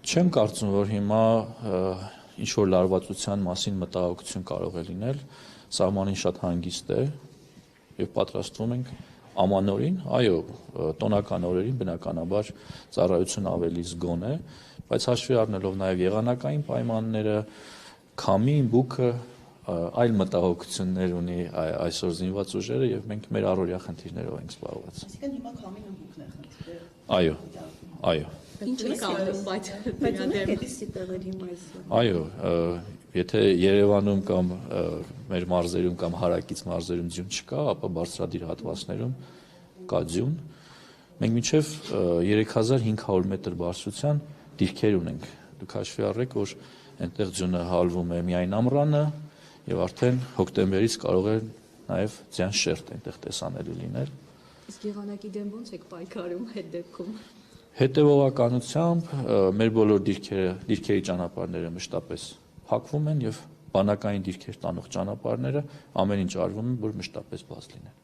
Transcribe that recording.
Չեմ կարծում, որ հիմա ինչ-որ լարվածության մասին մտահոգություն կարող է լինել, սահմանին շատ հանգիստ է և պատրաստվում ենք ամանորին, այո, տոնական օրերին բնականաբար ծառայություն ավելի զգոն է, բայց հաշվի առնելով նաև եղանակային պայմանները, քամին, բուքը, այլ մտահոգություններ ունի այսօր զինված ուժերը և մենք մեր առօրյա խնդիրներով ենք զբաղված։ Այսինքն հիմա քամինը բուքն է խնդիրը։ Այո, այո։ Ինչ եք անում, բայց Այո, եթե Երևանում կամ մեր մարզերում կամ հարակից մարզերում ձյուն չկա, ապա բարձրադիր հատվածներում կա ձյուն։ Մենք մինչև 3500 մետր բարձրության դիրքեր ունենք։ Դուք հաշվի առեք, որ այնտեղ ձյունը հալվում է միայն ամռանը և արդեն հոկտեմբերից կարող է նաև ձյան շերտ այնտեղ տեսանելի լինել։ Իսկ եղանակի դեմ ո՞նց եք պայքարում այդ դեպքում։ Հետևողականությամբ մեր բոլոր դիրքերի ճանապարհները մշտապես փակվում են և բանակային դիրքեր տանող ճանապարհները ամեն ինչ արվում է, որ մշտապես բաց լինեն։